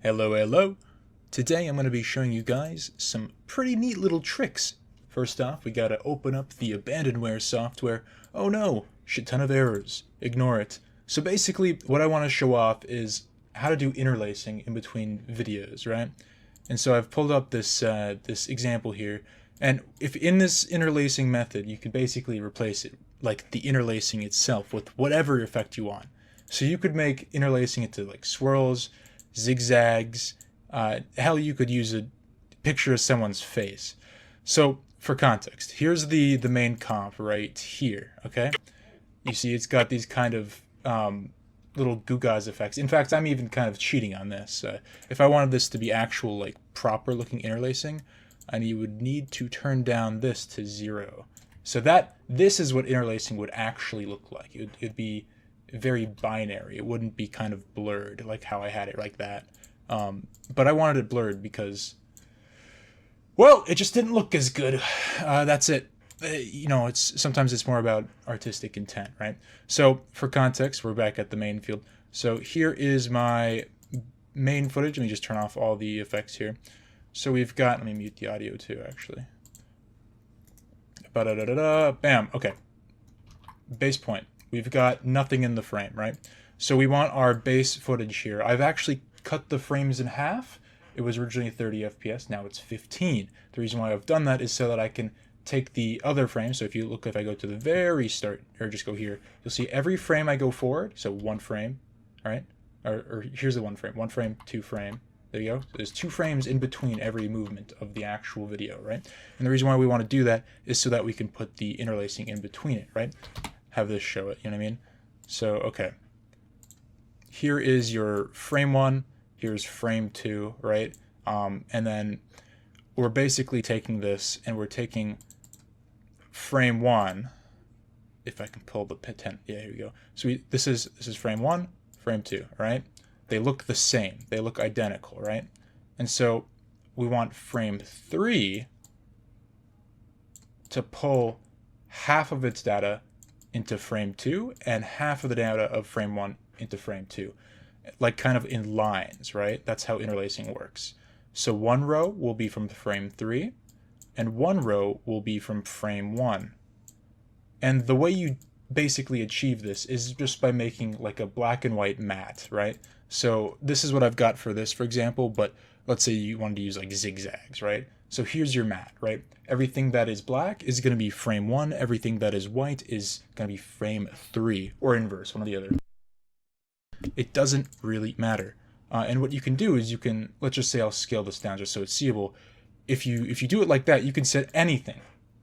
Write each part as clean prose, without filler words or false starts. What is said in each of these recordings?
Hello, hello. Today I'm going to be showing you guys some pretty neat little tricks. First off, we got to open up the abandonware software. Oh no, shit ton of errors. Ignore it. So basically, what I want to show off is how to do interlacing in between videos, right? And so I've pulled up this this example here, and if in this interlacing method, you could basically replace it, like the interlacing itself, with whatever effect you want. So you could make interlacing into like swirls, zigzags. Hell, you could use a picture of someone's face. So for context, here's the main comp right here. Okay, you see it's got these kind of little Gugas effects. In fact, I'm even kind of cheating on this. If I wanted this to be actual, like, proper looking interlacing, you would need to turn down this to 0. So this is what interlacing would actually look like. It'd be very binary. It wouldn't be kind of blurred like how I had it like that. But I wanted it blurred because, well, it just didn't look as good. That's it. Sometimes it's more about artistic intent, right? So for context, we're back at the main field. So here is my main footage. Let me just turn off all the effects here. So we've got, let me mute the audio too, actually. Bam. Okay. Base point. We've got nothing in the frame, right? So we want our base footage here. I've actually cut the frames in half. It was originally 30 FPS. Now it's 15. The reason why I've done that is so that I can take the other frame. So if I go to the very start, or just go here, you'll see every frame I go forward. So one frame, all right? Or here's the one frame, 2 frame. There you go. So there's 2 frames in between every movement of the actual video, right? And the reason why we want to do that is so that we can put the interlacing in between it, right? Have this show it, you know what I mean? So, okay. Here is your frame 1. Here's frame 2, right? And then we're basically taking this and we're taking frame 1. If I can pull the pen, yeah, here we go. So this is frame 1, frame 2, right? They look the same. They look identical, right? And so we want frame 3 to pull half of its data into frame 2 and half of the data of frame 1 into frame 2. Like kind of in lines, right? That's how interlacing works. So one row will be from frame 3 and one row will be from frame 1. And the way you basically achieve this is just by making like a black and white matte, right? So this is what I've got for this, for example, but let's say you wanted to use like zigzags, right? So here's your matte, right? Everything that is black is going to be frame 1. Everything that is white is going to be frame 3, or inverse, one or the other. It doesn't really matter. And what you can do is you can, let's just say I'll scale this down just so it's seeable. If you do it like that, you can set anything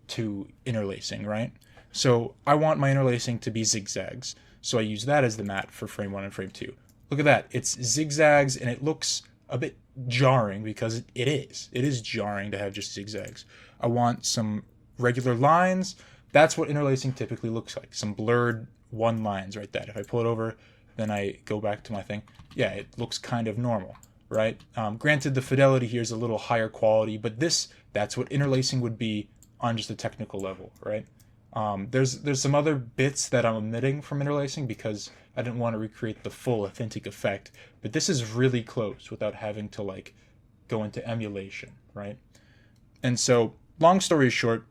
to interlacing, right? So I want my interlacing to be zigzags. So I use that as the matte for frame 1 and frame 2. Look at that. It's zigzags and it looks a bit jarring because it is. It is jarring to have just zigzags. I want some regular lines. That's what interlacing typically looks like. Some blurred one lines right there. If I pull it over, then I go back to my thing. Yeah, it looks kind of normal, right? Granted, the fidelity here is a little higher quality, but that's what interlacing would be on just a technical level, right? There's some other bits that I'm omitting from interlacing because I didn't want to recreate the full authentic effect, but this is really close without having to like go into emulation, right? And so, long story short,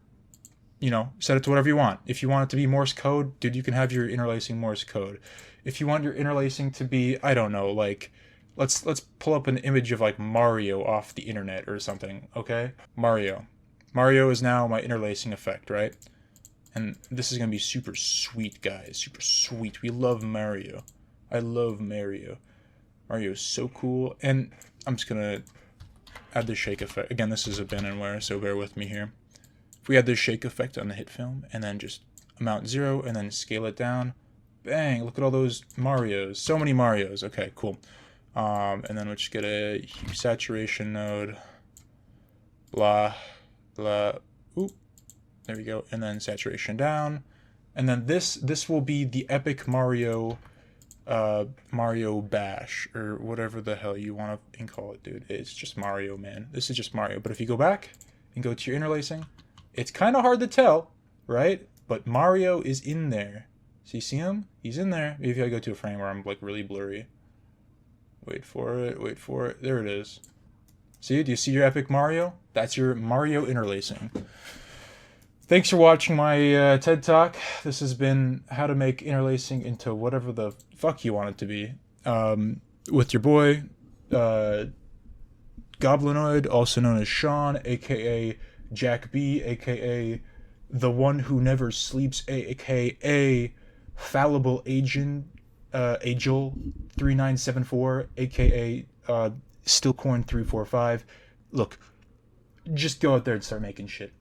set it to whatever you want. If you want it to be Morse code, dude, you can have your interlacing Morse code. If you want your interlacing to be, I don't know, like, let's pull up an image of like Mario off the internet or something, okay? Mario is now my interlacing effect, right? And this is going to be super sweet, guys. Super sweet. We love Mario. I love Mario. Mario is so cool. And I'm just going to add the shake effect. Again, this is abandonware, so bear with me here. If we add the shake effect on the hit film, and then just amount 0, and then scale it down. Bang, look at all those Marios. So many Marios. Okay, cool. And then we'll just get a hue saturation node. Blah, blah. Oop. There we go. And then saturation down. And then this will be the epic Mario Bash, or whatever the hell you want to call it, dude. It's just Mario, man. This is just Mario. But if you go back and go to your interlacing, it's kind of hard to tell, right? But Mario is in there. So you see him? He's in there. Maybe if I go to a frame where I'm like really blurry. Wait for it. Wait for it. There it is. See? Do you see your epic Mario? That's your Mario interlacing. Thanks for watching my TED Talk. This has been how to make interlacing into whatever the fuck you want it to be. With your boy, Goblinoid, also known as Sean, aka Jack B, aka the one who never sleeps, aka Fallible Agent, Agel3974, aka Stillcorn345. Look, just go out there and start making shit.